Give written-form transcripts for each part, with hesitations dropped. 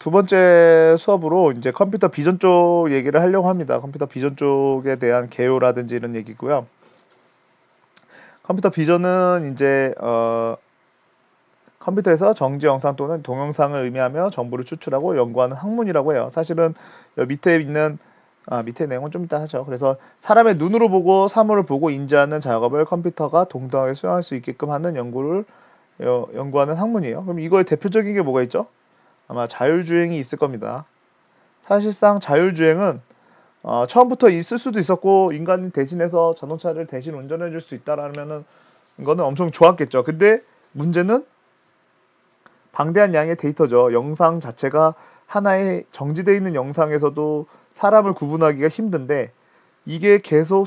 두 번째 수업으로 이제 컴퓨터 비전 쪽 얘기를 하려고 합니다. 컴퓨터 비전 쪽에 대한 개요라든지 이런 얘기고요. 컴퓨터 비전은 이제 컴퓨터에서 정지 영상 또는 동영상을 의미하며 정보를 추출하고 연구하는 학문이라고 해요. 사실은 여기 밑에 있는 밑에 내용은 좀 이따 하죠. 그래서 사람의 눈으로 보고 사물을 보고 인지하는 작업을 컴퓨터가 동등하게 수행할 수 있게끔 하는 연구하는 학문이에요. 그럼 이거의 대표적인 게 뭐가 있죠? 아마 자율주행이 있을 겁니다. 사실상 자율주행은 처음부터 있을 수도 있었고 인간이 대신해서 자동차를 대신 운전해 줄 수 있다라면은 이거는 엄청 좋았겠죠. 근데 문제는 방대한 양의 데이터죠. 영상 자체가 하나의 정지되어 있는 영상에서도 사람을 구분하기가 힘든데 이게 계속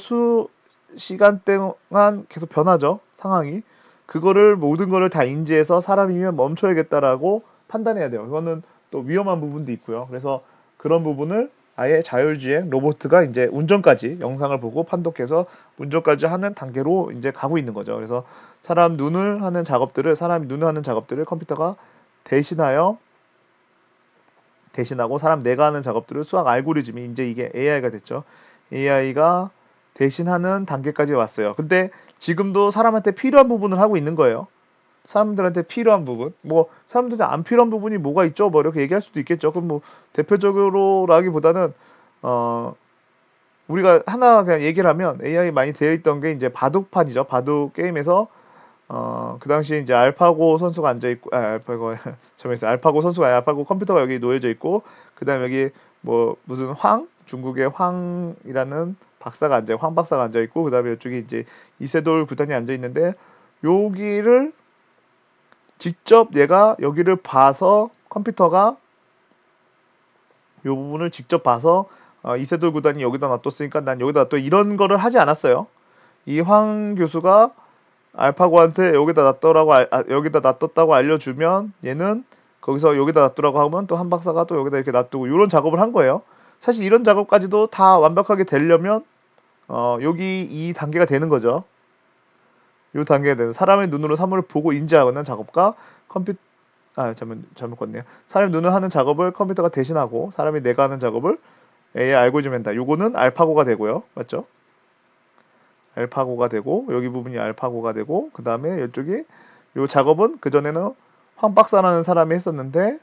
시간 동안 계속 변하죠. 상황이. 그거를 모든 거를 다 인지해서 사람이면 멈춰야겠다라고 판단해야 돼요. 이거는 또 위험한 부분도 있고요. 그래서 그런 부분을 아예 자율주행 로봇가 이제 운전까지 영상을 보고 판독해서 운전까지 하는 단계로 이제 가고 있는 거죠. 그래서 사람이 눈을 하는 작업들을 컴퓨터가 대신하여 대신하고 사람 내가 하는 작업들을 수학 알고리즘이 이제 이게 AI가 됐죠. AI가 대신하는 단계까지 왔어요. 근데 지금도 사람한테 필요한 부분을 하고 있는 거예요. 사람들한테 필요한 부분, 뭐 사람들한테 안 필요한 부분이 뭐가 있죠? 뭐 이렇게 얘기할 수도 있겠죠. 그럼 뭐 대표적으로라기보다는 어 우리가 하나 그냥 얘기를 하면 AI 많이 되어 있던 게 이제 바둑판이죠. 바둑 게임에서 그 당시에 이제 알파고 선수가 앉아 있고, 알파고, 잠깐만요. 알파고 선수가 아니라 알파고 컴퓨터가 여기 놓여져 있고, 그 다음에 여기 뭐 무슨 중국의 황이라는 박사가 황 박사가 앉아 있고, 그 다음에 이쪽에 이제 이세돌 구단이 앉아 있는데, 여기를 직접 얘가 여기를 봐서 컴퓨터가 요 부분을 직접 봐서 이세돌 구단이 여기다 놔뒀으니까 난 여기다 놔둬 이런 거를 하지 않았어요. 이 황 교수가 알파고한테 여기다 놔뒀다고 알려주면 얘는 거기서 여기다 놔두라고 하면 또 한 박사가 또 여기다 이렇게 놔두고 이런 작업을 한 거예요. 사실 이런 작업까지도 다 완벽하게 되려면 여기 이 단계가 되는 거죠. 이 단계가 되는 사람의 눈으로 사물을 보고 인지하는 작업과 컴퓨터 잘못 껐네요. 사람의 눈으로 하는 작업을 컴퓨터가 대신하고 사람이 내가 하는 작업을 AI 알고리즘 한다. 요거는 알파고가 되고요. 맞죠? 알파고가 되고 여기 부분이 알파고가 되고 그 다음에 이쪽이 요 작업은 그전에는 황박사라는 사람이 했었는데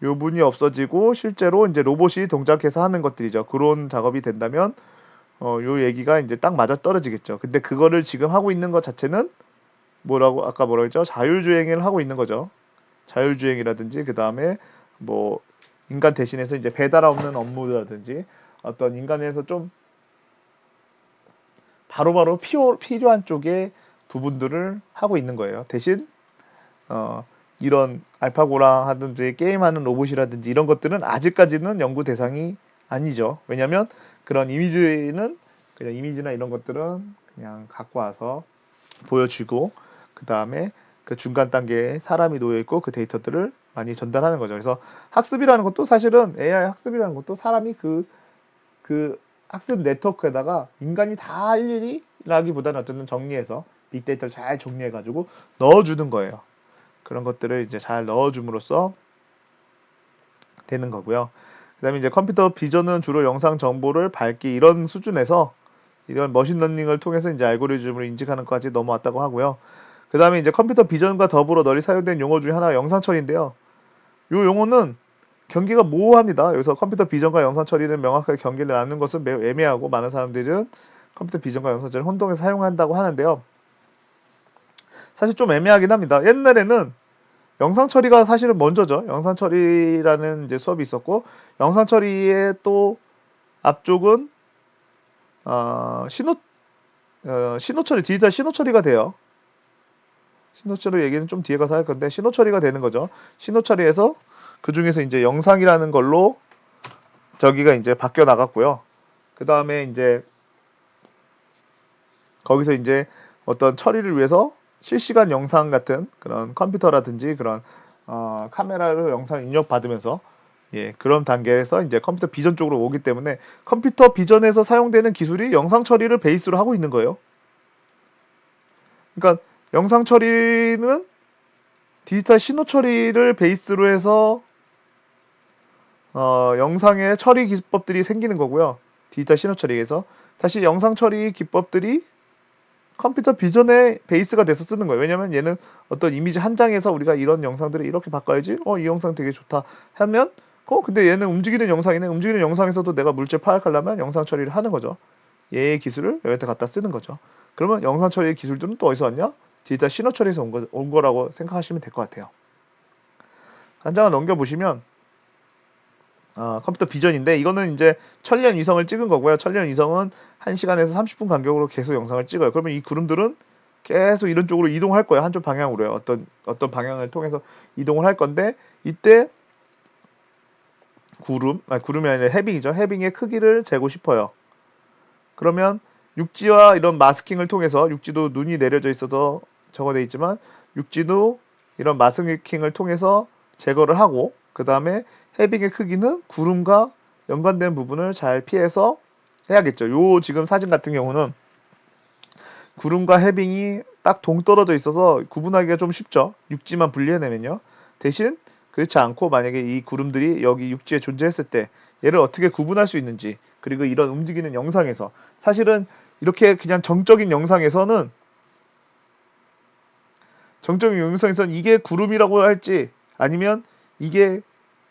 요 분이 없어지고 실제로 이제 로봇이 동작해서 하는 것들이죠. 그런 작업이 된다면 요 얘기가 이제 딱 맞아 떨어지겠죠. 근데 그거를 지금 하고 있는 것 자체는 아까 뭐라고 했죠? 자율주행을 하고 있는 거죠. 자율주행이라든지 그 다음에 뭐 인간 대신해서 이제 배달 없는 업무라든지 어떤 인간에서 좀 바로바로 필요한 쪽의 부분들을 하고 있는 거예요. 대신 이런 알파고랑 하든지 게임하는 로봇이라든지 이런 것들은 아직까지는 연구 대상이 아니죠. 왜냐하면 그런 이미지나 이런 것들은 그냥 갖고 와서 보여주고 그 다음에 그 중간 단계에 사람이 놓여 있고 그 데이터들을 많이 전달하는 거죠. 그래서 학습이라는 것도 사실은 AI 학습이라는 것도 사람이 그 학습 네트워크에다가 인간이 다 일일이라기보다는 어쨌든 정리해서 빅데이터를 잘 정리해가지고 넣어주는 거예요. 그런 것들을 이제 잘 넣어줌으로써 되는 거고요. 그다음에 이제 컴퓨터 비전은 주로 영상 정보를 밝기 이런 수준에서 이런 머신러닝을 통해서 이제 알고리즘을 인식하는 것까지 넘어왔다고 하고요. 그다음에 이제 컴퓨터 비전과 더불어 널리 사용된 용어 중에 하나가 영상 처리인데요. 이 용어는 경계가 모호합니다. 여기서 컴퓨터 비전과 영상 처리는 명확하게 경계를 나누는 것은 매우 애매하고 많은 사람들은 컴퓨터 비전과 영상 처리를 혼동해서 사용한다고 하는데요. 사실 좀 애매하긴 합니다. 옛날에는 영상 처리가 사실은 먼저죠. 영상 처리라는 이제 수업이 있었고 영상 처리의 또 앞쪽은 신호 처리, 디지털 신호 처리가 돼요. 신호 처리 얘기는 좀 뒤에 가서 할 건데 신호 처리가 되는 거죠. 신호 처리에서 그 중에서 이제 영상이라는 걸로 저기가 이제 바뀌어 나갔고요. 그 다음에 이제 거기서 이제 어떤 처리를 위해서 실시간 영상 같은 그런 컴퓨터라든지 그런 카메라로 영상 입력받으면서 그런 단계에서 이제 컴퓨터 비전 쪽으로 오기 때문에 컴퓨터 비전에서 사용되는 기술이 영상 처리를 베이스로 하고 있는 거예요. 그러니까 영상 처리는 디지털 신호 처리를 베이스로 해서 영상의 처리 기법들이 생기는 거고요. 디지털 신호 처리에서 다시 영상 처리 기법들이 컴퓨터 비전의 베이스가 돼서 쓰는 거예요. 왜냐면 얘는 어떤 이미지 한 장에서 우리가 이런 영상들을 이렇게 바꿔야지. 이 영상 되게 좋다 하면 근데 얘는 움직이는 영상이네. 움직이는 영상에서도 내가 물질 파악하려면 영상 처리를 하는 거죠. 얘의 기술을 여기다 갖다 쓰는 거죠. 그러면 영상 처리의 기술들은 또 어디서 왔냐? 디지털 신호 처리에서 온 거라고 생각하시면 될 것 같아요. 한 장을 넘겨보시면 컴퓨터 비전인데 이거는 이제 천리안 위성을 찍은 거고요. 천리안 위성은 1시간에서 30분 간격으로 계속 영상을 찍어요. 그러면 이 구름들은 계속 이런 쪽으로 이동할 거예요. 한쪽 방향으로요. 어떤 방향을 통해서 이동을 할 건데 이때 구름이 아니라 해빙이죠. 해빙의 크기를 재고 싶어요. 그러면 육지와 이런 마스킹을 통해서 육지도 눈이 내려져 있어서 적어져 있지만 육지도 이런 마스킹을 통해서 제거를 하고 그 다음에 해빙의 크기는 구름과 연관된 부분을 잘 피해서 해야겠죠. 요 지금 사진 같은 경우는 구름과 해빙이 딱 동떨어져 있어서 구분하기가 좀 쉽죠. 육지만 분리해내면요. 대신 그렇지 않고 만약에 이 구름들이 여기 육지에 존재했을 때 얘를 어떻게 구분할 수 있는지 그리고 이런 움직이는 영상에서 사실은 이렇게 그냥 정적인 영상에서는 이게 구름이라고 할지 아니면 이게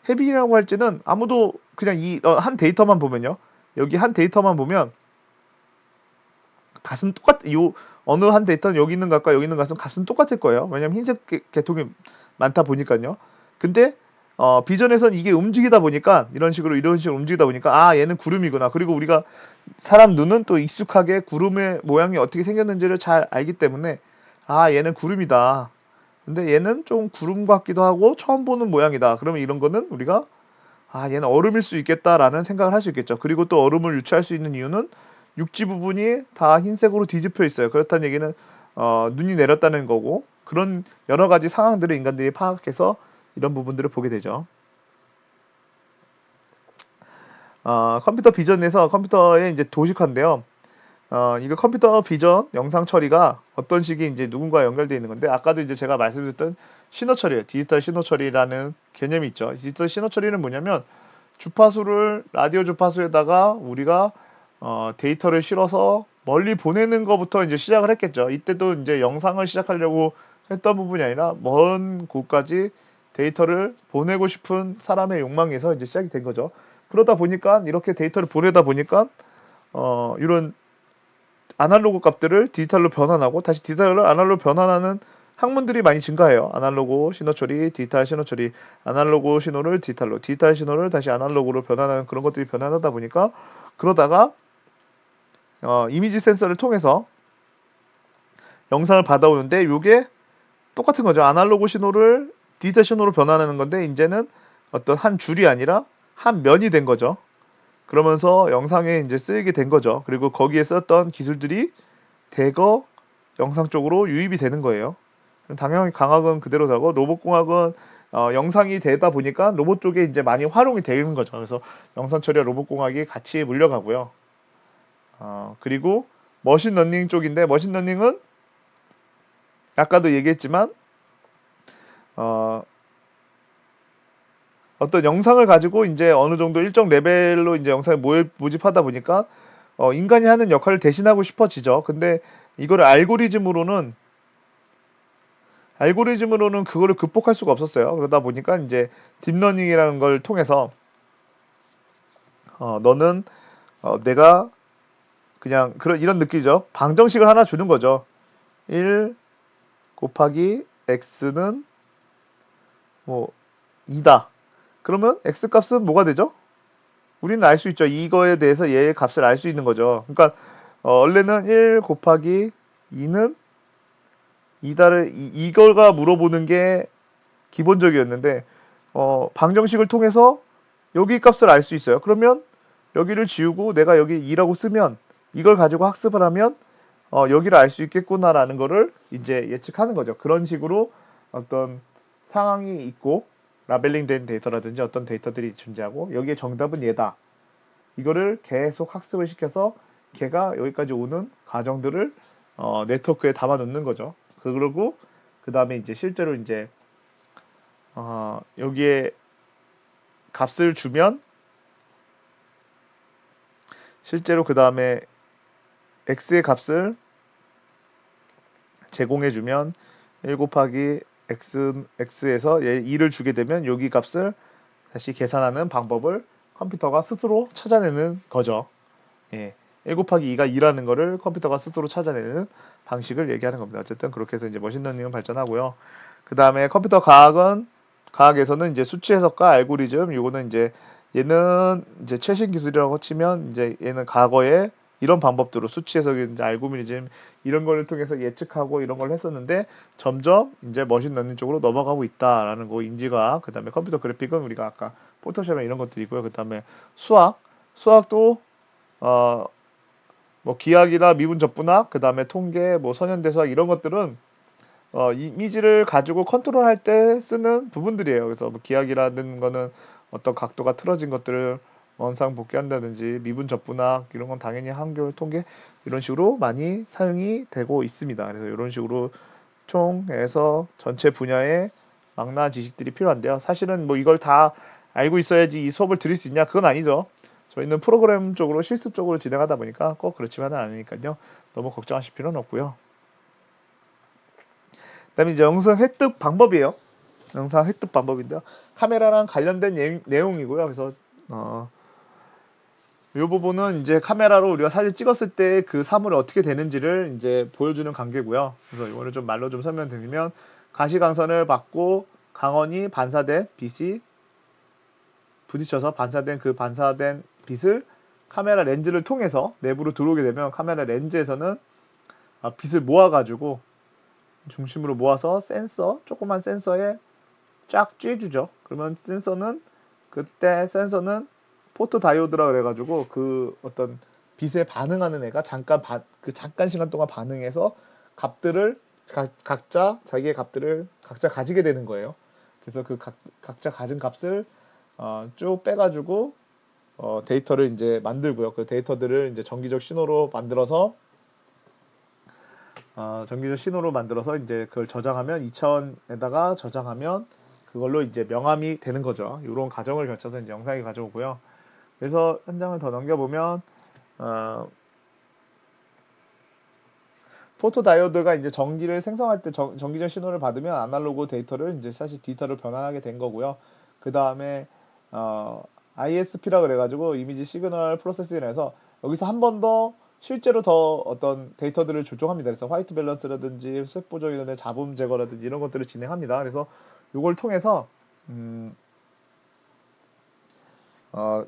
해빙이라고 할지는 아무도 그냥 이 한 데이터만 보면요. 여기 한 데이터만 보면 값은 어느 한 데이터는 여기 있는 값과 여기 있는 값은 값은 똑같을 거예요. 왜냐면 흰색 계통이 많다 보니까요. 근데 비전에선 이게 움직이다 보니까 이런 식으로 움직이다 보니까 얘는 구름이구나. 그리고 우리가 사람 눈은 또 익숙하게 구름의 모양이 어떻게 생겼는지를 잘 알기 때문에 얘는 구름이다. 근데 얘는 좀 구름 같기도 하고 처음 보는 모양이다. 그러면 이런 거는 우리가 얘는 얼음일 수 있겠다라는 생각을 할 수 있겠죠. 그리고 또 얼음을 유추할 수 있는 이유는 육지 부분이 다 흰색으로 뒤집혀 있어요. 그렇다는 얘기는 눈이 내렸다는 거고 그런 여러 가지 상황들을 인간들이 파악해서 이런 부분들을 보게 되죠. 컴퓨터 비전에서 컴퓨터의 이제 도식화인데요. 이거 컴퓨터 비전 영상 처리가 어떤 식이 이제 누군가 연결되어 있는 건데 아까도 이제 제가 말씀드렸던 신호 처리예요. 디지털 신호 처리라는 개념이 있죠. 디지털 신호 처리는 뭐냐면 주파수를 라디오 주파수에다가 우리가 데이터를 실어서 멀리 보내는 것부터 이제 시작을 했겠죠. 이때도 이제 영상을 시작하려고 했던 부분이 아니라 먼 곳까지 데이터를 보내고 싶은 사람의 욕망에서 이제 시작이 된 거죠. 그러다 보니까 이렇게 데이터를 보내다 보니까 이런 아날로그 값들을 디지털로 변환하고 다시 디지털로 아날로그 변환하는 학문들이 많이 증가해요. 아날로그 신호 처리, 디지털 신호 처리, 아날로그 신호를 디지털로, 디지털 신호를 다시 아날로그로 변환하는 그런 것들이 변환하다 보니까 그러다가 이미지 센서를 통해서 영상을 받아오는데 이게 똑같은 거죠. 아날로그 신호를 디지털 신호로 변환하는 건데 이제는 어떤 한 줄이 아니라 한 면이 된 거죠. 그러면서 영상에 이제 쓰이게 된 거죠. 그리고 거기에 썼던 기술들이 대거 영상 쪽으로 유입이 되는 거예요. 당연히 광학은 그대로 되고 로봇공학은 영상이 되다 보니까 로봇 쪽에 이제 많이 활용이 되는 거죠. 그래서 영상 처리와 로봇공학이 같이 물려가고요. 그리고 머신러닝 쪽인데 머신러닝은 아까도 얘기했지만 어떤 영상을 가지고 이제 어느 정도 일정 레벨로 이제 영상을 모집하다 보니까 인간이 하는 역할을 대신하고 싶어지죠. 근데 이거를 알고리즘으로는 그거를 극복할 수가 없었어요. 그러다 보니까 이제 딥러닝이라는 걸 통해서 너는 내가 그냥 이런 느낌이죠. 방정식을 하나 주는 거죠. 1 곱하기 x는 뭐 2다. 그러면 x 값은 뭐가 되죠? 우리는 알 수 있죠. 이거에 대해서 얘의 값을 알 수 있는 거죠. 그러니까 원래는 1 곱하기 2는 2다를 이거가 물어보는 게 기본적이었는데 방정식을 통해서 여기 값을 알 수 있어요. 그러면 여기를 지우고 내가 여기 2라고 쓰면 이걸 가지고 학습을 하면 여기를 알 수 있겠구나라는 거를 이제 예측하는 거죠. 그런 식으로 어떤 상황이 있고 라벨링 된 데이터라든지 어떤 데이터들이 존재하고 여기에 정답은 얘다. 이거를 계속 학습을 시켜서 걔가 여기까지 오는 과정들을 네트워크에 담아 놓는 거죠. 그러고 그 다음에 이제 실제로 이제 여기에 값을 주면 실제로 그 다음에 x의 값을 제공해주면 1 곱하기 x에서 얘 2를 주게 되면 여기 값을 다시 계산하는 방법을 컴퓨터가 스스로 찾아내는 거죠. 예. 1 곱하기 2가 2라는 거를 컴퓨터가 스스로 찾아내는 방식을 얘기하는 겁니다. 어쨌든 그렇게 해서 이제 머신러닝은 발전하고요. 그 다음에 컴퓨터 과학에서는 이제 수치 해석과 알고리즘, 요거는 이제 얘는 이제 최신 기술이라고 치면 이제 얘는 과거에 이런 방법들로 수치 해석이 이제 알고리즘 이런 거를 통해서 예측하고 이런 걸 했었는데 점점 이제 머신러닝 쪽으로 넘어가고 있다라는 거 인지가 그다음에 컴퓨터 그래픽은 우리가 아까 포토샵이나 이런 것들이고요. 그다음에 수학도 뭐 기하기나 미분 적분학, 그 다음에 통계, 뭐 선현대수학 이런 것들은 이미지를 가지고 컨트롤할 때 쓰는 부분들이에요. 그래서 뭐 기하기라는 거는 어떤 각도가 틀어진 것들을 원상 복귀한다든지 미분 적분학 이런 건 당연히 한글 통계 이런 식으로 많이 사용이 되고 있습니다. 그래서 이런 식으로 총해서 전체 분야의 망라한 지식들이 필요한데요. 사실은 뭐 이걸 다 알고 있어야지 이 수업을 들을 수 있냐? 그건 아니죠. 저희는 프로그램 쪽으로 실습적으로 진행하다 보니까 꼭 그렇지만은 않으니까요. 너무 걱정하실 필요는 없고요. 그다음에 이제 영상 획득 방법이에요. 영상 획득 방법인데요. 카메라랑 관련된 내용이고요. 그래서 이 부분은 이제 카메라로 우리가 사진 찍었을 때 그 사물이 어떻게 되는지를 이제 보여주는 관계고요. 그래서 이거를 좀 말로 좀 설명드리면 가시광선을 받고 강원이 반사된 빛이 부딪혀서 반사된 그 반사된 빛을 카메라 렌즈를 통해서 내부로 들어오게 되면 카메라 렌즈에서는 빛을 모아가지고 중심으로 모아서 조그만 센서에 쫙 쬐주죠. 그러면 그때 센서는 포토 다이오드라 그래가지고 그 어떤 빛에 반응하는 애가 잠깐 시간 동안 반응해서 값들을 각자 자기의 값들을 각자 가지게 되는 거예요. 그래서 그 각자 가진 값을 쭉 빼가지고 데이터를 이제 만들고요. 그 데이터들을 이제 전기적 신호로 만들어서 이제 그걸 저장하면 2차원에다가 저장하면 그걸로 이제 명암이 되는 거죠. 이런 과정을 거쳐서 이제 영상이 가져오고요. 그래서 한 장을 더 넘겨보면 포토 다이오드가 이제 전기를 생성할 때 전기적 신호를 받으면 아날로그 데이터를 이제 사실 디지털로 변환하게 된 거고요. 그 다음에 ISP라 그래가지고 이미지 시그널 프로세싱을 해서 여기서 한 번 더 실제로 더 어떤 데이터들을 조정합니다. 그래서 화이트 밸런스라든지 쇄보 조절의 잡음 제거라든지 이런 것들을 진행합니다. 그래서 이걸 통해서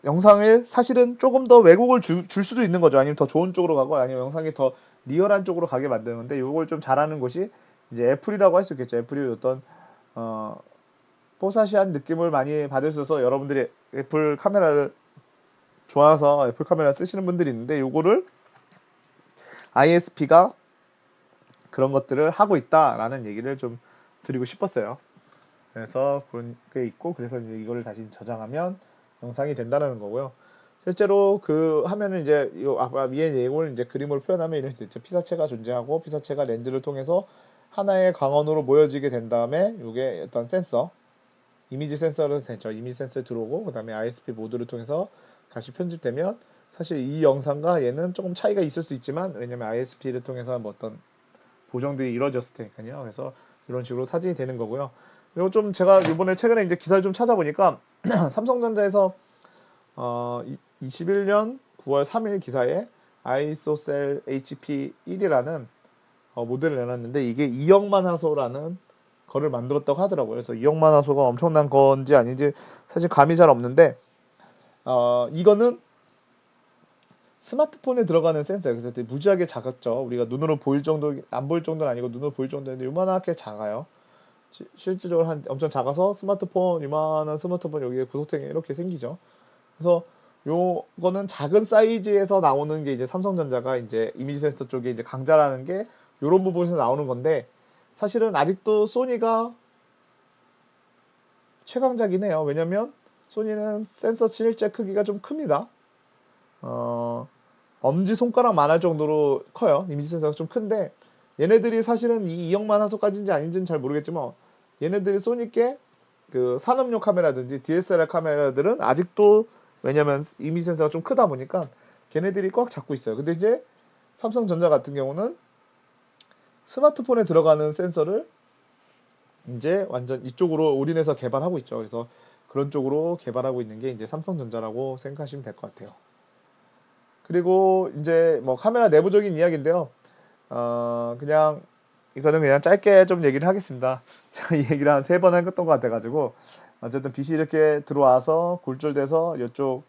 영상을 사실은 조금 더 왜곡을 줄 수도 있는 거죠. 아니면 더 좋은 쪽으로 가고 아니면 영상이 더 리얼한 쪽으로 가게 만드는데 이걸 좀 잘하는 곳이 이제 애플이라고 할 수 있겠죠. 애플이 어떤 뽀사시한 느낌을 많이 받을 수 있어서 여러분들이 애플 카메라를 좋아서 애플 카메라 쓰시는 분들이 있는데 요거를 ISP가 그런 것들을 하고 있다라는 얘기를 좀 드리고 싶었어요. 그래서 그런 게 있고 그래서 이제 이거를 다시 저장하면 영상이 된다는 거고요. 실제로 그 하면은 이제 아까 위의 내용을 이제 그림으로 표현하면 이런 식으로 피사체가 존재하고 피사체가 렌즈를 통해서 하나의 광원으로 모여지게 된 다음에 이게 어떤 이미지 센서로 되죠. 이미지 센서에 들어오고 그다음에 ISP 모드를 통해서 다시 편집되면 사실 이 영상과 얘는 조금 차이가 있을 수 있지만 왜냐면 ISP를 통해서 뭐 어떤 보정들이 이루어졌을 테니까요. 그래서 이런 식으로 사진이 되는 거고요. 그리고 좀 제가 이번에 최근에 이제 기사를 좀 찾아보니까 삼성전자에서 21년 9월 3일 기사에 아이소셀 HP1이라는 모델을 내놨는데 이게 2억만 화소라는 거를 만들었다고 하더라고요. 그래서 2억만 화소가 엄청난 건지 아닌지 사실 감이 잘 없는데 이거는 스마트폰에 들어가는 센서예요. 그래서 되게 무지하게 작았죠. 우리가 눈으로 보일 정도, 안 보일 정도는 아니고 눈으로 보일 정도인데 요만하게 작아요. 실질적으로 엄청 작아서 이만한 스마트폰 여기에 구속탱이 이렇게 생기죠. 그래서 요거는 작은 사이즈에서 나오는 게 이제 삼성전자가 이제 이미지 센서 쪽에 이제 강자라는 게 요런 부분에서 나오는 건데 사실은 아직도 소니가 최강자긴 해요. 왜냐면 소니는 센서 실제 크기가 좀 큽니다. 엄지손가락만 할 정도로 커요. 이미지 센서가 좀 큰데 얘네들이 사실은 이 2억만 화소까지인지 아닌지는 잘 모르겠지만 얘네들이 소니께 그 산업용 카메라든지 DSLR 카메라들은 아직도 왜냐면 이미지 센서가 좀 크다 보니까 걔네들이 꽉 잡고 있어요. 근데 이제 삼성전자 같은 경우는 스마트폰에 들어가는 센서를 이제 완전 이쪽으로 올인해서 개발하고 있죠. 그래서 그런 쪽으로 개발하고 있는 게 이제 삼성전자라고 생각하시면 될 것 같아요. 그리고 이제 뭐 카메라 내부적인 이야기인데요. 그냥 이거는 그냥 짧게 좀 얘기를 하겠습니다. 제가 이 얘기를 한 3번 했던 것 같아가지고 어쨌든 빛이 이렇게 들어와서 굴절돼서 이쪽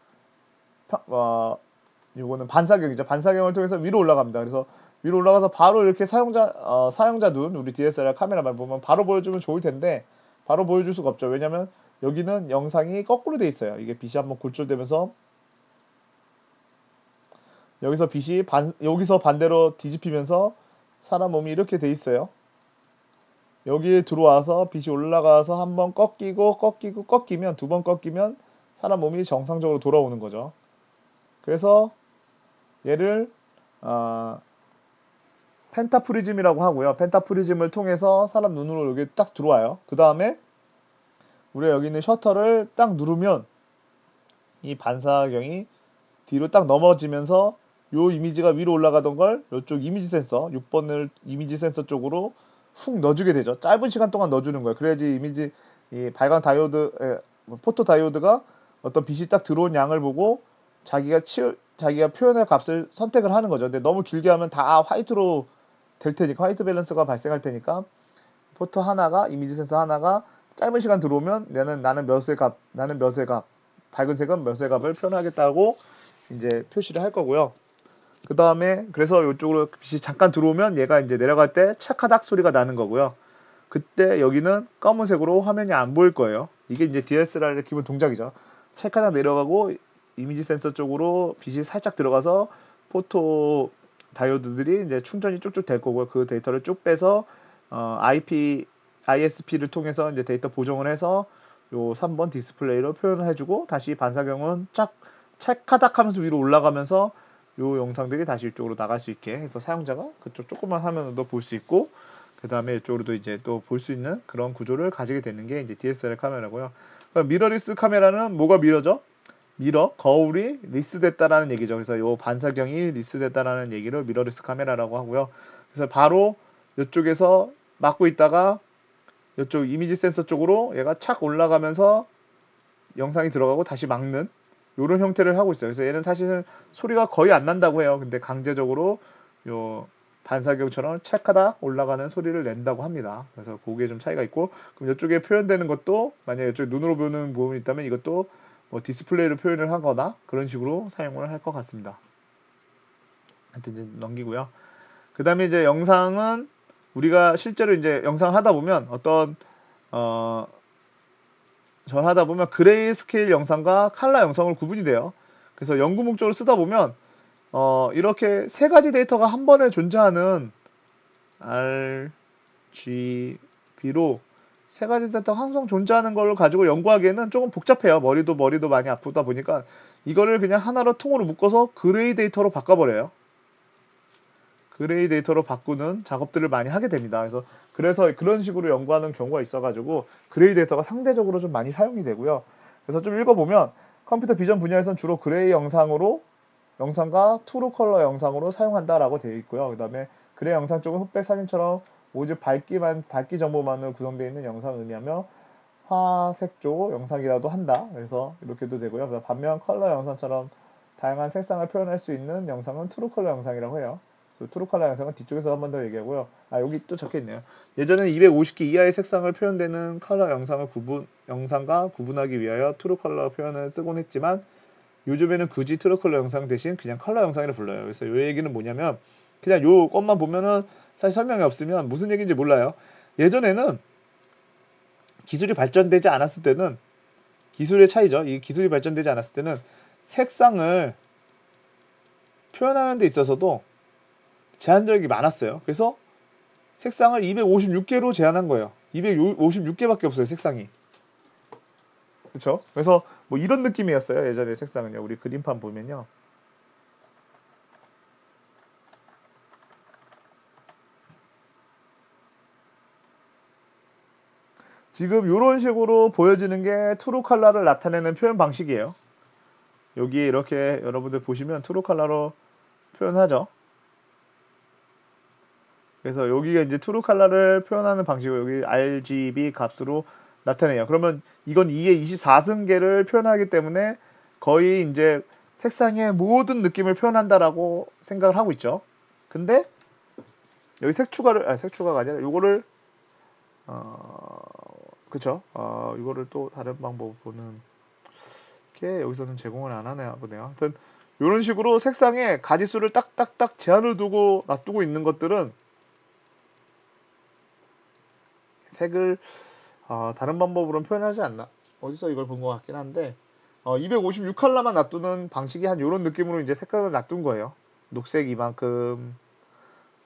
요거는 반사경이죠. 반사경을 통해서 위로 올라갑니다. 그래서 위로 올라가서 바로 이렇게 사용자 눈 우리 DSLR 카메라만 보면 바로 보여주면 좋을 텐데 바로 보여줄 수가 없죠. 왜냐면 여기는 영상이 거꾸로 돼 있어요. 이게 빛이 한번 굴절되면서 여기서 빛이 여기서 반대로 뒤집히면서 사람 몸이 이렇게 돼 있어요. 여기에 들어와서 빛이 올라가서 한번 꺾이고 꺾이면 2번 꺾이면 사람 몸이 정상적으로 돌아오는 거죠. 그래서 얘를 어, 펜타프리즘이라고 하고요. 펜타프리즘을 통해서 사람 눈으로 여기 딱 들어와요. 그 다음에 우리가 여기 있는 셔터를 딱 누르면 이 반사경이 뒤로 딱 넘어지면서 요 이미지가 위로 올라가던 걸 이쪽 이미지 센서 6번을 이미지 센서 쪽으로 훅 넣어주게 되죠. 짧은 시간 동안 넣어주는 거예요. 그래야지 이미지 이 발광 다이오드 포토 다이오드가 어떤 빛이 딱 들어온 양을 보고 자기가 표현할 값을 선택을 하는 거죠. 근데 너무 길게 하면 다 화이트로 될 테니까 화이트 밸런스가 발생할 테니까 포토 하나가 이미지 센서 하나가 짧은 시간 들어오면 나는 몇의 값 밝은 색은 몇의 값을 표현하겠다고 이제 표시를 할 거고요. 그 다음에 그래서 이쪽으로 빛이 잠깐 들어오면 얘가 이제 내려갈 때 차카닥 소리가 나는 거고요. 그때 여기는 검은색으로 화면이 안 보일 거예요. 이게 이제 DSLR의 기본 동작이죠. 차카닥 내려가고 이미지 센서 쪽으로 빛이 살짝 들어가서 포토 다이오드들이 이제 충전이 쭉쭉 될 거고요. 그 데이터를 쭉 빼서 ISP를 통해서 이제 데이터 보정을 해서 요 3번 디스플레이로 표현을 해주고 다시 반사경은 찰카닥 하면서 위로 올라가면서 요 영상들이 다시 이쪽으로 나갈 수 있게 해서 사용자가 그쪽 조그만 화면으로 볼 수 있고 그 다음에 이쪽으로도 이제 또 볼 수 있는 그런 구조를 가지게 되는 게 이제 DSLR 카메라고요. 그러니까 미러리스 카메라는 뭐가 미러죠? 거울이 리스됐다라는 얘기죠. 그래서 요 반사경이 리스됐다라는 얘기를 미러리스 카메라라고 하고요. 그래서 바로 이쪽에서 막고 있다가 이쪽 이미지 센서 쪽으로 얘가 착 올라가면서 영상이 들어가고 다시 막는 이런 형태를 하고 있어요. 그래서 얘는 사실은 소리가 거의 안 난다고 해요. 근데 강제적으로 요 반사경처럼 찰카닥 올라가는 소리를 낸다고 합니다. 그래서 그게 좀 차이가 있고 그럼 이쪽에 표현되는 것도 만약에 이쪽 눈으로 보는 부분이 있다면 이것도 뭐 디스플레이로 표현을 하거나 그런 식으로 사용을 할 것 같습니다. 하여튼 이제 넘기고요. 그 다음에 이제 영상은 우리가 실제로 이제 영상 하다 보면 어떤 어 전 하다 보면 그레이 스케일 영상과 칼라 영상으로 구분이 돼요. 그래서 연구 목적으로 쓰다 보면 이렇게 세 가지 데이터가 한 번에 존재하는 RGB로 세 가지 데이터가 항상 존재하는 걸 가지고 연구하기에는 조금 복잡해요. 머리도 많이 아프다 보니까 이거를 그냥 하나로 통으로 묶어서 그레이 데이터로 바꿔버려요. 그레이 데이터로 바꾸는 작업들을 많이 하게 됩니다. 그래서 그런 식으로 연구하는 경우가 있어가지고 그레이 데이터가 상대적으로 좀 많이 사용이 되고요. 그래서 좀 읽어보면 컴퓨터 비전 분야에서는 주로 그레이 영상과 투루 컬러 영상으로 사용한다라고 되어 있고요. 그 다음에 그레이 영상 쪽은 흑백 사진처럼 오직 밝기 정보만으로 구성되어 있는 영상을 의미하며 화색조 영상이라도 한다. 그래서 이렇게도 되고요. 반면 컬러 영상처럼 다양한 색상을 표현할 수 있는 영상은 트루 컬러 영상이라고 해요. 트루 컬러 영상은 뒤쪽에서 한 번 더 얘기하고요. 여기 또 적혀 있네요. 예전에는 250개 이하의 색상을 표현되는 컬러 영상과 구분하기 위하여 트루 컬러 표현을 쓰곤 했지만 요즘에는 굳이 트루 컬러 영상 대신 그냥 컬러 영상이라 불러요. 그래서 이 얘기는 뭐냐면 그냥 요 것만 보면은 사실 설명이 없으면 무슨 얘기인지 몰라요. 예전에는 기술이 발전되지 않았을 때는 기술의 차이죠. 이 기술이 발전되지 않았을 때는 색상을 표현하는 데 있어서도 제한적이 많았어요. 그래서 색상을 256개로 제한한 거예요. 256개밖에 없어요, 색상이. 그렇죠? 그래서 뭐 이런 느낌이었어요. 예전에 색상은요. 우리 그림판 보면요. 지금 이런 식으로 보여지는 게 트루 컬러를 나타내는 표현 방식이에요. 여기 이렇게 여러분들 보시면 트루 컬러로 표현하죠. 그래서 여기가 이제 트루 컬러를 표현하는 방식이고 여기 RGB 값으로 나타내요. 그러면 이건 2의 24승계를 표현하기 때문에 거의 이제 색상의 모든 느낌을 표현한다라고 생각을 하고 있죠. 근데 여기 색추가가 아니라 요거를 그쵸? 이거를 또 다른 방법으로는 게 여기서는 제공을 안 하나 보네요. 하여튼 이런 식으로 색상에 가지수를 딱딱딱 제한을 두고 놔두고 있는 것들은 색을 다른 방법으로는 표현하지 않나. 어디서 이걸 본 것 같긴 한데 256컬러만 놔두는 방식이 한 이런 느낌으로 이제 색깔을 놔둔 거예요. 녹색 이만큼,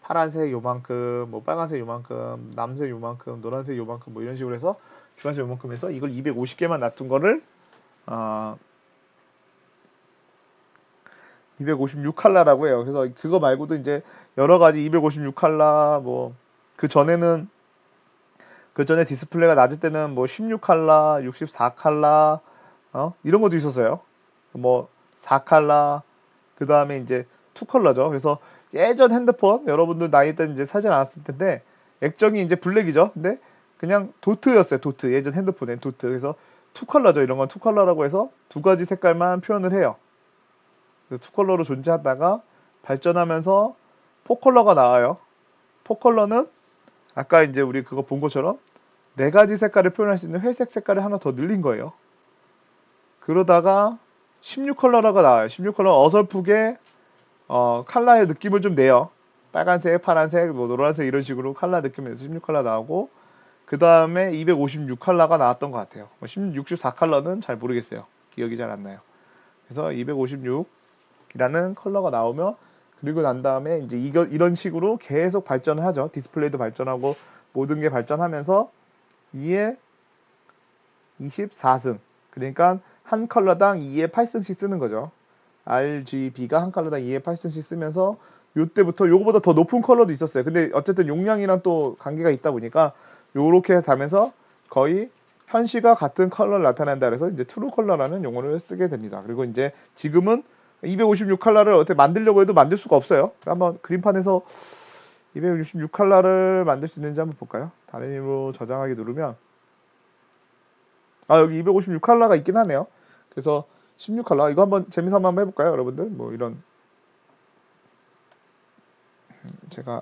파란색 요만큼, 뭐 빨간색 요만큼, 남색 요만큼, 노란색 요만큼 뭐 이런 식으로 해서 주황색 요만큼 해서 이걸 250개만 놔둔 거를 256컬러라고 해요. 그래서 그거 말고도 이제 여러 가지 256컬러 뭐 그 전에 디스플레이가 낮을 때는 뭐 16컬러, 64컬러 이런 것도 있었어요. 뭐 4컬러 그 다음에 이제 2컬러죠. 그래서 예전 핸드폰 여러분들 나이 때 이제 사진 않았을 텐데 액정이 이제 블랙이죠. 근데 그냥 도트였어요. 도트 예전 핸드폰엔 도트. 그래서 2컬러죠. 이런 건 2컬러라고 해서 두 가지 색깔만 표현을 해요. 투컬러로 존재하다가 발전하면서 포컬러가 나와요. 포컬러는 아까 이제 우리 그거 본 것처럼 네 가지 색깔을 표현할 수 있는 회색 색깔을 하나 더 늘린 거예요. 그러다가 16컬러가 나와요. 16컬러 어설프게 컬러의 느낌을 좀 내요. 빨간색, 파란색, 뭐 노란색 이런 식으로 컬러 느낌을 내서 16컬러 나오고 그 다음에 256컬러가 나왔던 것 같아요. 64컬러는 잘 모르겠어요. 기억이 잘 안 나요. 그래서 256이라는 컬러가 나오면 그리고 난 다음에 이제 이런 식으로 계속 발전을 하죠. 디스플레이도 발전하고 모든 게 발전하면서 2에 24승 그러니까 한 컬러당 2에 8승씩 쓰는 거죠. RGB가 한 컬러당 2에 8승씩 쓰면서 요때부터 요거보다 더 높은 컬러도 있었어요. 근데 어쨌든 용량이랑 또 관계가 있다 보니까 요렇게 가면서 거의 현시가 같은 컬러를 나타낸다 그래서 이제 트루 컬러라는 용어를 쓰게 됩니다. 그리고 이제 지금은 256 컬러를 어떻게 만들려고 해도 만들 수가 없어요. 한번 그림판에서 266 컬러를 만들 수 있는지 한번 볼까요? 다른 힘으로 저장하기 누르면 여기 256 컬러가 있긴 하네요. 그래서 16 컬러 이거 한번 재미삼아 한번 해볼까요, 여러분들? 뭐 이런 제가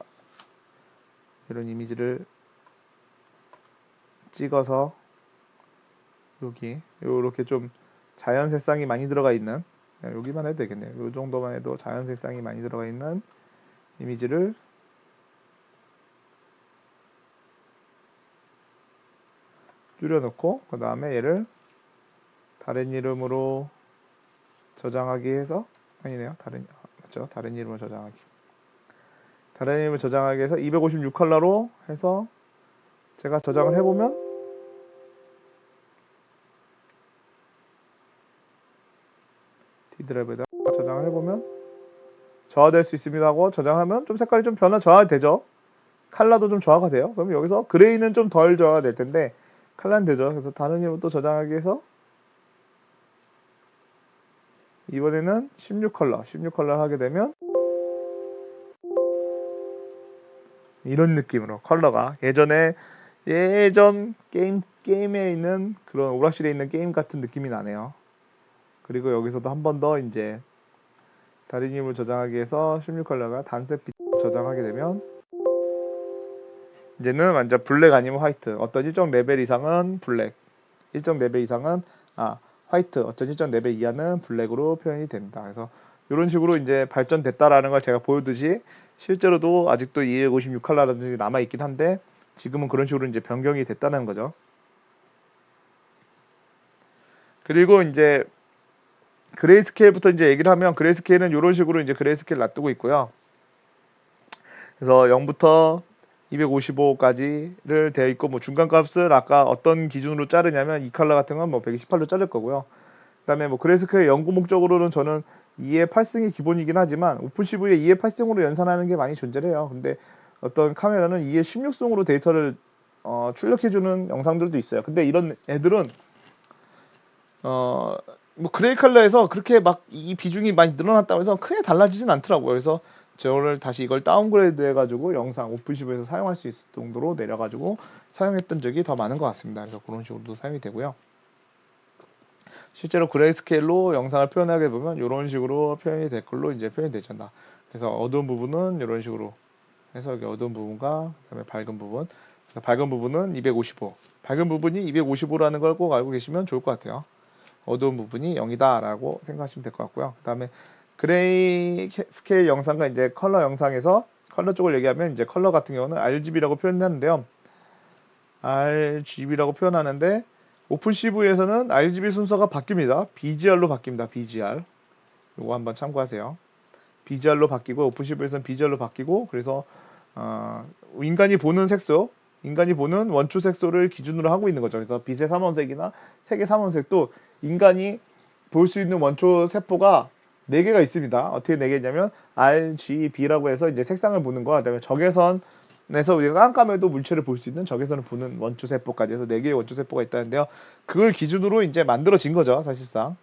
이런 이미지를 찍어서 여기 이렇게 좀 자연 색상이 많이 들어가 있는 여기만 해도 되겠네요. 이 정도만 해도 자연 색상이 많이 들어가 있는 이미지를 줄여놓고 그 다음에 얘를 다른 이름으로 저장하기 해서 아니네요. 맞죠? 다른 이름으로 저장하기. 다른 이름을 저장하기 해서 256 컬러로 해서 제가 저장을 해보면 D드라이브에다 저장을 해보면 저하될 수 있습니다 하고 저장하면 좀 색깔이 좀 저하가 되죠. 컬러도 좀 저하가 돼요. 그럼 여기서 그레이는 좀 덜 저하가 될 텐데 컬러는 되죠. 그래서 다른 이름으로 또 저장하기 위해서 이번에는 16컬러 하게 되면 이런 느낌으로 컬러가 예전 게임에 있는 그런 오락실에 있는 게임 같은 느낌이 나네요. 그리고 여기서도 한 번 더 이제 다른 이름을 저장하기 위해서 16컬러가 단색 빛 저장하게 되면 이제는 완전 블랙 아니면 화이트 어떤 일정 레벨 이상은 블랙 일정 레벨 이상은 화이트 어떤 일정 레벨 이하는 블랙으로 표현이 됩니다. 그래서 이런 식으로 이제 발전됐다라는 걸 제가 보여듯이 실제로도 아직도 256 컬러라든지 남아 있긴 한데 지금은 그런 식으로 이제 변경이 됐다는 거죠. 그리고 이제 그레이스케일부터 이제 얘기를 하면 그레이스케일은 이런 식으로 이제 그레이스케일 놔두고 있고요. 그래서 0부터 255까지를 되어 있고 뭐 중간 값을 아까 어떤 기준으로 자르냐면 이 컬러 같은 건 뭐 128로 자를 거고요. 그다음에 뭐 그레이스케일 연구 목적으로는 저는 2의 8승이 기본이긴 하지만 오픈시브에 2의 8승으로 연산하는 게 많이 존재해요. 근데 어떤 카메라는 2의 16승으로 데이터를 출력해주는 영상들도 있어요. 근데 이런 애들은 뭐 그레이 컬러에서 그렇게 막 이 비중이 많이 늘어났다고 해서 크게 달라지진 않더라고요. 그래서 저를 다시 이걸 다운그레이드 해가지고 영상 오픈시브에서 사용할 수 있을 정도로 내려가지고 사용했던 적이 더 많은 것 같습니다. 그래서 그런 식으로도 사용이 되고요. 실제로 그레이스케일로 영상을 표현하게 보면 이런 식으로 표현이 될 걸로 이제 표현이 되잖아. 그래서 어두운 부분은 이런 식으로 해서 여기 어두운 부분과 그다음에 밝은 부분. 그래서 밝은 부분은 255. 밝은 부분이 255라는 걸 꼭 알고 계시면 좋을 것 같아요. 어두운 부분이 0이다라고 생각하시면 될 것 같고요. 그다음에 그레이 스케일 영상과 이제 컬러 영상에서 컬러 쪽을 얘기하면 이제 컬러 같은 경우는 RGB라고 표현하는데요. RGB라고 표현하는데 오픈CV에서는 RGB 순서가 바뀝니다. BGR로 바뀝니다. BGR. 이거 한번 참고하세요. BGR로 바뀌고 오픈CV에서는 BGR로 바뀌고 그래서 인간이 보는 색소, 인간이 보는 원초 색소를 기준으로 하고 있는 거죠. 그래서 빛의 삼원색이나 색의 삼원색도 인간이 볼 수 있는 원초 세포가 4개가 있습니다. 어떻게 4개냐면 RGB라고 해서 이제 색상을 보는 거, 그다음에 적외선에서 우리가 깜깜해도 물체를 볼 수 있는 적외선을 보는 원초 세포까지 해서 4개의 원초 세포가 있다는데요. 그걸 기준으로 이제 만들어진 거죠, 사실상.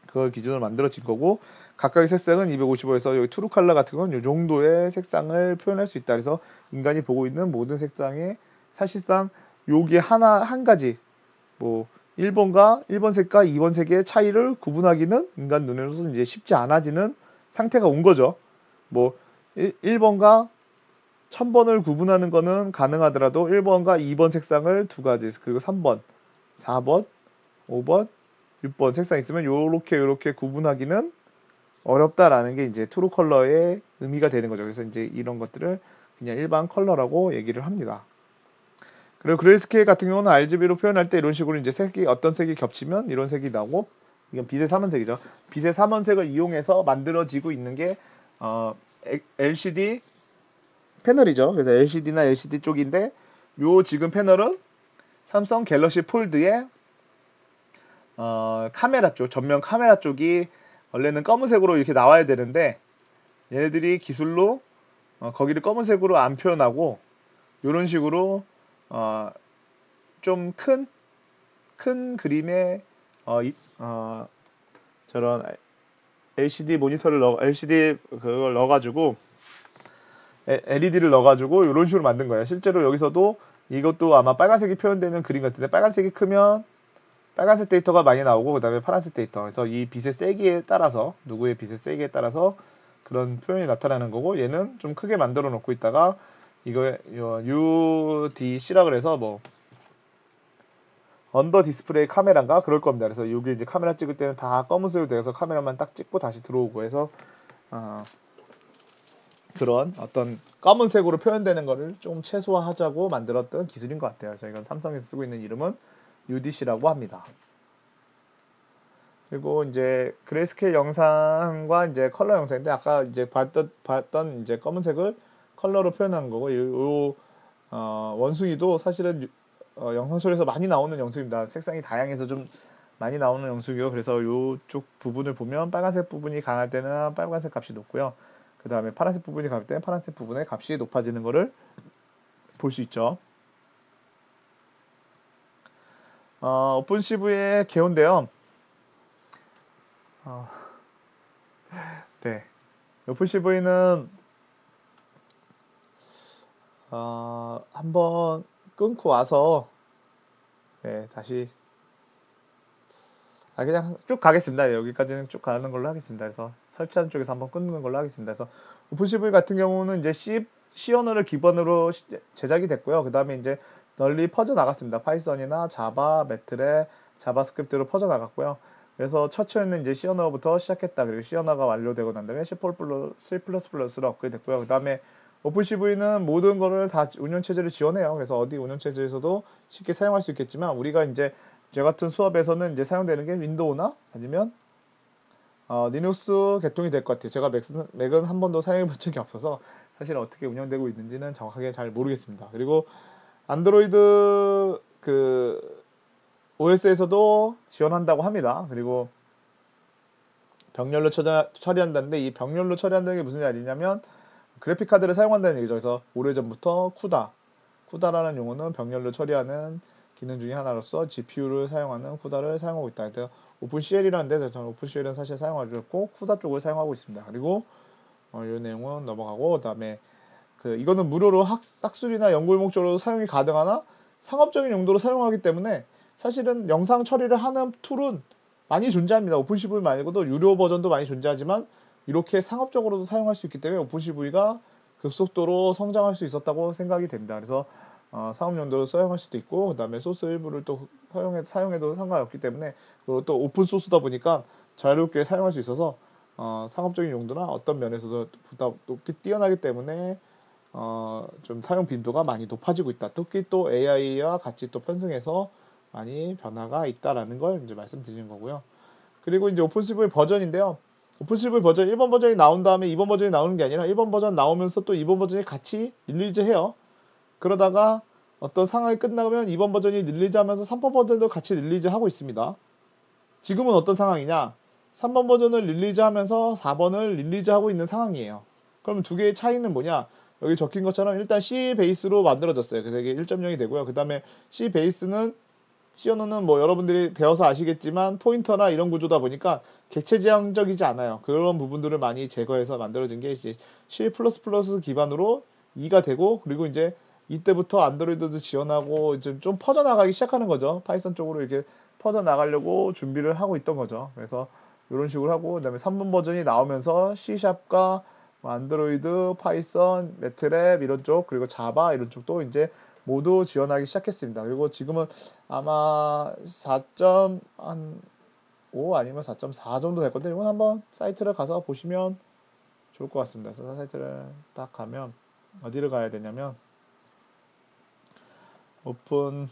그걸 기준으로 만들어진 거고 각각의 색상은 255에서 여기 트루 컬러 같은 건 이 정도의 색상을 표현할 수 있다. 그래서 인간이 보고 있는 모든 색상에 사실상 여기 한 가지 뭐 1번 색과 2번 색의 차이를 구분하기는 인간 눈으로서 이제 쉽지 않아지는 상태가 온 거죠. 뭐 1번과 1000번을 구분하는 거는 가능하더라도 1번과 2번 색상을 두 가지 그리고 3번, 4번, 5번, 6번 색상 있으면 요렇게 구분하기는 어렵다라는 게 이제 트루 컬러의 의미가 되는 거죠. 그래서 이제 이런 것들을 그냥 일반 컬러라고 얘기를 합니다. 그리고 그레이스케일 같은 경우는 RGB로 표현할 때 이런 식으로 이제 색이 어떤 색이 겹치면 이런 색이 나오고 이건 빛의 삼원색이죠. 빛의 삼원색을 이용해서 만들어지고 있는 게 LCD 패널이죠. 그래서 LCD나 LCD 쪽인데 요 지금 패널은 삼성 갤럭시 폴드의 카메라 쪽, 전면 카메라 쪽이 원래는 검은색으로 이렇게 나와야 되는데 얘네들이 기술로 거기를 검은색으로 안 표현하고 이런 식으로 좀 큰 그림의 저런 LCD 모니터를 LCD 그걸 넣어가지고 LED를 넣어가지고 이런 식으로 만든 거예요. 실제로 여기서도 이것도 아마 빨간색이 표현되는 그림 같은데 빨간색이 크면 빨간색 데이터가 많이 나오고 그다음에 파란색 데이터. 그래서 이 빛의 세기에 따라서 누구의 빛의 세기에 따라서 그런 표현이 나타나는 거고 얘는 좀 크게 만들어 놓고 있다가 이거 UDC라 그래서 뭐 언더 디스플레이 카메라인가 그럴 겁니다. 그래서 여기 이제 카메라 찍을 때는 다 검은색으로 돼서 카메라만 딱 찍고 다시 들어오고 해서 그런 어떤 검은색으로 표현되는 거를 좀 최소화하자고 만들었던 기술인 것 같아요. 저희가 삼성에서 쓰고 있는 이름은 UDC라고 합니다. 그리고 이제 그레이스케일 영상과 이제 컬러 영상인데 아까 이제 봤던 이제 검은색을 컬러로 표현한 거고 원숭이도 사실은 영상소리에서 많이 나오는 영상입니다. 색상이 다양해서 좀 많이 나오는 영상이요. 그래서 이쪽 부분을 보면 빨간색 부분이 강할 때는 빨간색 값이 높고요. 그 다음에 파란색 부분이 강할 때는 파란색 부분의 값이 높아지는 거를 볼 수 있죠. 오픈CV의 개요인데요. 네. 오픈CV는 한번 끊고 와서 네, 다시 그냥 쭉 가겠습니다. 네, 여기까지는 쭉 가는 걸로 하겠습니다. 그래서 설치하는 쪽에서 한번 끊는 걸로 하겠습니다. 그래서 오픈CV 같은 경우는 이제 C 언어를 기반으로 제작이 됐고요. 그 다음에 이제 널리 퍼져 나갔습니다. 파이썬이나 자바, 매트랩, 자바스크립트로 퍼져 나갔고요. 그래서 처음에는 이제 C 언어부터 시작했다. 그리고 C 언어가 완료되고 난 다음에 C++로 업그레이드 됐고요. 그 다음에 오픈CV는 모든 거를 다 운영체제를 지원해요. 그래서 어디 운영체제에서도 쉽게 사용할 수 있겠지만 우리가 이제 제 같은 수업에서는 이제 사용되는 게 윈도우나 아니면 리눅스 계통이 될 것 같아요. 제가 맥은 한 번도 사용해 본 적이 없어서 사실 어떻게 운영되고 있는지는 정확하게 잘 모르겠습니다. 그리고 안드로이드 그 OS에서도 지원한다고 합니다. 그리고 병렬로 처리한다는데 이 병렬로 처리한다는 게 무슨 말이냐면 그래픽 카드를 사용한다는 얘기죠. 그래서 오래전부터 쿠다 쿠다라는 용어는 병렬로 처리하는 기능 중에 하나로서 GPU를 사용하는 쿠다를 사용하고 있다. 그래서 오픈CL이라는 데 저는 오픈CL은 사실 사용하지 않고 쿠다 쪽을 사용하고 있습니다. 그리고 이 내용은 넘어가고 그다음에 이거는 무료로 학술이나 연구 목적으로 사용이 가능하나 상업적인 용도로 사용하기 때문에 사실은 영상 처리를 하는 툴은 많이 존재합니다. 오픈CV 말고도 유료 버전도 많이 존재하지만 이렇게 상업적으로도 사용할 수 있기 때문에 오픈CV가 급속도로 성장할 수 있었다고 생각이 됩니다. 그래서 상업 용도로 사용할 수도 있고 그다음에 소스 일부를 또 사용해도 상관없기 때문에 그리고 또 오픈 소스다 보니까 자유롭게 사용할 수 있어서 상업적인 용도나 어떤 면에서도 보다 높게 뛰어나기 때문에 좀 사용 빈도가 많이 높아지고 있다. 특히 또 AI와 같이 또 편승해서 많이 변화가 있다라는 걸 이제 말씀드리는 거고요. 그리고 이제 오픈CV 버전인데요. 오픈CV 버전 1번 버전이 나온 다음에 2번 버전이 나오는 게 아니라 1번 버전 나오면서 또 2번 버전이 같이 릴리즈해요. 그러다가 어떤 상황이 끝나면 2번 버전이 릴리즈하면서 3번 버전도 같이 릴리즈하고 있습니다. 지금은 어떤 상황이냐? 3번 버전을 릴리즈하면서 4번을 릴리즈하고 있는 상황이에요. 그럼 두 개의 차이는 뭐냐? 여기 적힌 것처럼 일단 C 베이스로 만들어졌어요. 그래서 이게 1.0이 되고요. 그 다음에 C 베이스는 C 언어는 뭐 여러분들이 배워서 아시겠지만 포인터나 이런 구조다 보니까 객체 지향적이지 않아요. 그런 부분들을 많이 제거해서 만들어진 게 이제 C++ 기반으로 2가 되고 그리고 이제 이때부터 안드로이드도 지원하고 이제 좀 퍼져나가기 시작하는 거죠. 파이썬 쪽으로 이렇게 퍼져나가려고 준비를 하고 있던 거죠. 그래서 이런 식으로 하고 그다음에 3번 버전이 나오면서 C샵과 안드로이드, 파이썬, 매트랩 이런 쪽 그리고 자바 이런 쪽도 이제 모두 지원하기 시작했습니다. 그리고 지금은 아마 4.5 아니면 4.4 정도 될 건데 이건 한번 사이트를 가서 보시면 좋을 것 같습니다. 그래서 사이트를 딱 가면 어디를 가야 되냐면 오픈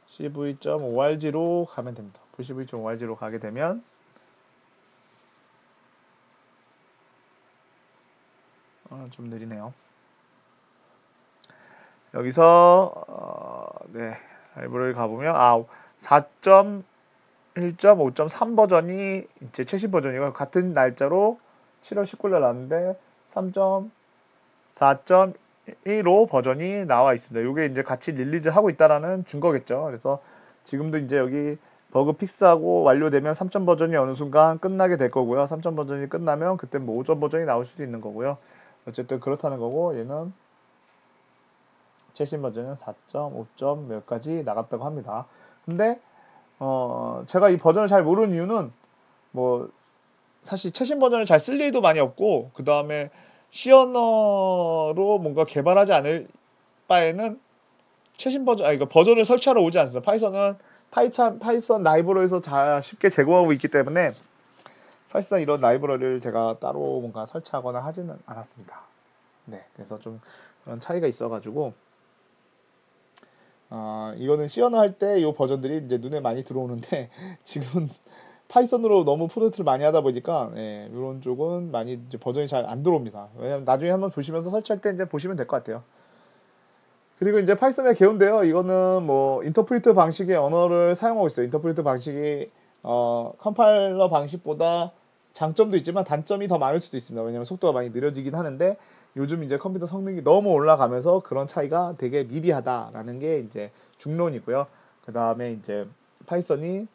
cv.org로 가면 됩니다. cv.org로 가게 되면 좀 느리네요. 여기서 네 라이브러리 가보면 4.1.5.3 버전이 이제 최신 버전이고 같은 날짜로 7월 19일 나왔는데 3.4.15 버전이 나와 있습니다. 이게 이제 같이 릴리즈 하고 있다라는 증거겠죠. 그래서 지금도 이제 여기 버그 픽스하고 완료되면 3점 버전이 어느 순간 끝나게 될 거고요. 3점 버전이 끝나면 그때 뭐 5점 버전이 나올 수도 있는 거고요. 어쨌든 그렇다는 거고 얘는 최신 버전은 4.5점 몇까지 나갔다고 합니다. 근데 제가 이 버전을 잘 모르는 이유는 뭐 사실 최신 버전을 잘 쓸 일도 많이 없고 그 다음에 C 언어로 뭔가 개발하지 않을 바에는 최신 버전 이거 버전을 설치하러 오지 않습니다. 파이썬은 파이썬 라이브러리에서 잘 쉽게 제공하고 있기 때문에 사실상 이런 라이브러리를 제가 따로 뭔가 설치하거나 하지는 않았습니다. 네, 그래서 좀 그런 차이가 있어가지고 이거는 C 언어 할 때 이 버전들이 이제 눈에 많이 들어오는데 지금은 파이썬으로 너무 프로젝트를 많이 하다 보니까 이런 쪽은 많이 이제 버전이 잘 안 들어옵니다. 왜냐면 나중에 한번 보시면서 설치할 때 이제 보시면 될 것 같아요. 그리고 이제 파이썬의 개요인데요. 이거는 뭐 인터프리터 방식의 언어를 사용하고 있어요. 인터프리터 방식이 컴파일러 방식보다 장점도 있지만 단점이 더 많을 수도 있습니다. 왜냐면 속도가 많이 느려지긴 하는데 요즘 이제 컴퓨터 성능이 너무 올라가면서 그런 차이가 되게 미비하다라는 게 이제 중론이고요. 그 다음에 이제 파이썬이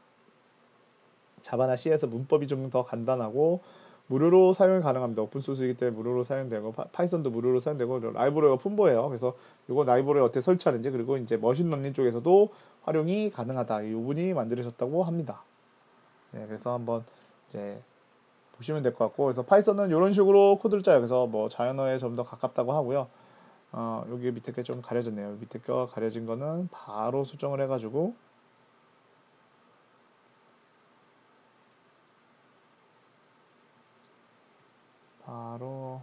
자바나 C에서 문법이 좀 더 간단하고 무료로 사용이 가능합니다. 오픈소스이기 때문에 무료로 사용되고 파이썬도 무료로 사용되고 라이브러리가 풍부해요. 그래서 이거 라이브러리 어떻게 설치하는지 그리고 이제 머신러닝 쪽에서도 활용이 가능하다. 이 부분이 만들어졌다고 합니다. 네, 그래서 한번 이제 보시면 될 것 같고 그래서 파이썬은 이런 식으로 코드를 짜요. 그래서 뭐 자연어에 좀 더 가깝다고 하고요. 여기 밑에 게 좀 가려졌네요. 밑에 거 가려진 거는 바로 수정을 해가지고 바로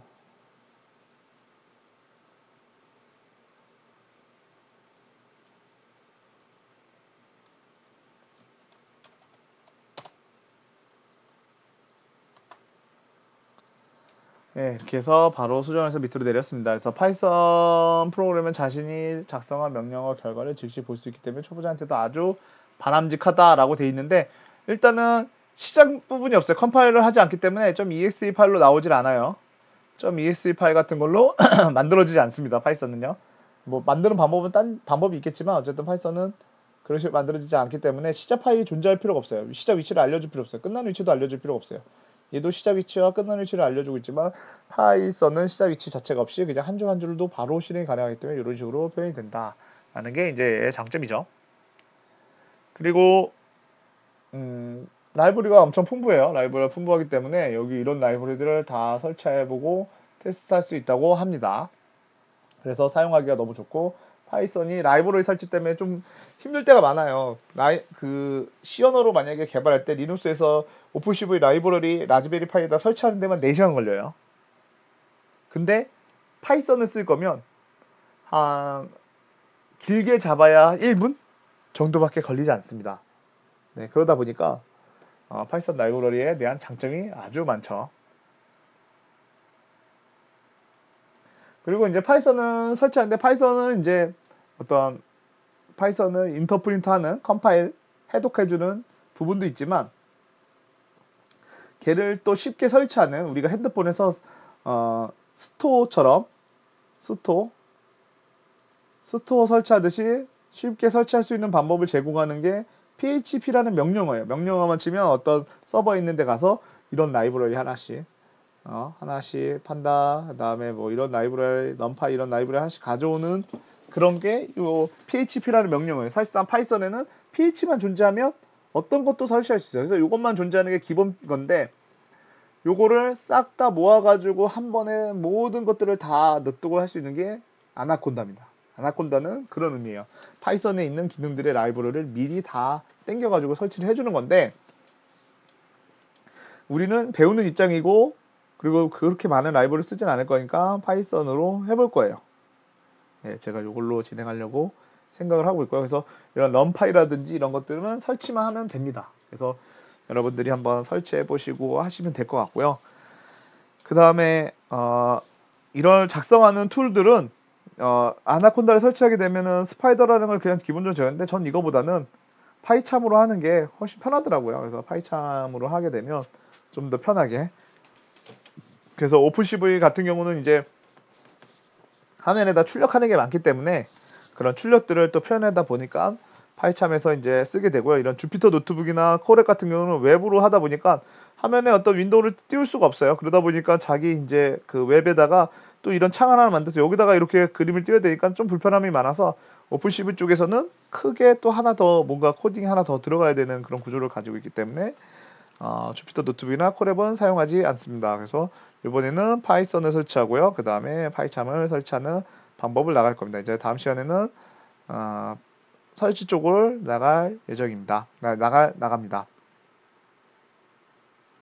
네, 이렇게 해서 바로 수정해서 밑으로 내렸습니다. 그래서 파이썬 프로그램은 자신이 작성한 명령어 결과를 즉시 볼 수 있기 때문에 초보자한테도 아주 바람직하다라고 돼 있는데 일단은 시작 부분이 없어요. 컴파일을 하지 않기 때문에 .exe 파일로 나오질 않아요. .exe 파일 같은 걸로 만들어지지 않습니다. 파이썬은요. 뭐 만드는 방법은 딴 방법이 있겠지만 어쨌든 파이썬은 그런 식으로 만들어지지 않기 때문에 시작 파일이 존재할 필요가 없어요. 시작 위치를 알려줄 필요 없어요. 끝나는 위치도 알려줄 필요가 없어요. 얘도 시작 위치와 끝나는 위치를 알려주고 있지만 파이썬은 시작 위치 자체가 없이 그냥 한 줄 한 줄도 바로 실행이 가능하기 때문에 이런 식으로 표현이 된다라는 게 이제 장점이죠. 그리고 라이브러리가 엄청 풍부해요. 라이브러리가 풍부하기 때문에 여기 이런 라이브러리들을 다 설치해보고 테스트할 수 있다고 합니다. 그래서 사용하기가 너무 좋고 파이썬이 라이브러리 설치 때문에 좀 힘들 때가 많아요. C 언어로 만약에 개발할 때 리눅스에서 오픈CV 라이브러리 라즈베리 파이에다 설치하는 데만 4시간 걸려요. 근데 파이썬을 쓸 거면 한 길게 잡아야 1분 정도밖에 걸리지 않습니다. 네, 그러다 보니까 파이썬 라이브러리에 대한 장점이 아주 많죠. 그리고 이제 파이썬은 설치하는데 파이썬은 이제 어떤 파이썬을 인터프린트하는 컴파일 해독해주는 부분도 있지만 걔를 또 쉽게 설치하는 우리가 핸드폰에서 스토어처럼 스토어 설치하듯이 쉽게 설치할 수 있는 방법을 제공하는 게 php라는 명령어예요. 명령어만 치면 어떤 서버에 있는 데 가서 이런 라이브러리 하나씩 판다. 그 다음에 뭐 이런 라이브러리, 넘파이 이런 라이브러리 하나씩 가져오는 그런 게 요 php라는 명령어예요. 사실상 파이썬에는 ph만 존재하면 어떤 것도 설치할 수 있어요. 그래서 이것만 존재하는 게 기본 건데 요거를 싹 다 모아가지고 한 번에 모든 것들을 다 넣고 할 수 있는 게 아나콘다입니다. 아나콘다는 그런 의미예요. 파이썬에 있는 기능들의 라이브러리를 미리 다 땡겨가지고 설치를 해주는 건데 우리는 배우는 입장이고 그리고 그렇게 많은 라이브러리를 쓰진 않을 거니까 파이썬으로 해볼 거예요. 네, 제가 이걸로 진행하려고 생각을 하고 있고요. 그래서 이런 럼파이라든지 이런 것들은 설치만 하면 됩니다. 그래서 여러분들이 한번 설치해 보시고 하시면 될 것 같고요. 그 다음에 이런 작성하는 툴들은 아나콘다를 설치하게 되면은 스파이더라는 걸 그냥 기본적으로 적는데 전 이거보다는 파이참으로 하는 게 훨씬 편하더라고요. 그래서 파이참으로 하게 되면 좀 더 편하게. 그래서 오픈CV 같은 경우는 이제 화면에다 출력하는 게 많기 때문에 그런 출력들을 또 표현하다 보니까 파이참에서 이제 쓰게 되고요. 이런 주피터 노트북이나 코렉 같은 경우는 외부로 하다 보니까 화면에 어떤 윈도우를 띄울 수가 없어요. 그러다 보니까 자기 이제 그 웹에다가 또 이런 창 하나를 만들어서 여기다가 이렇게 그림을 띄워야 되니까 좀 불편함이 많아서 오픈CV 쪽에서는 크게 또 하나 더 뭔가 코딩 하나 더 들어가야 되는 그런 구조를 가지고 있기 때문에 주피터 노트북이나 코랩은 사용하지 않습니다. 그래서 이번에는 파이썬을 설치하고요. 그 다음에 파이참을 설치하는 방법을 나갈 겁니다. 이제 다음 시간에는 설치 쪽을 나갈 예정입니다. 나갑니다.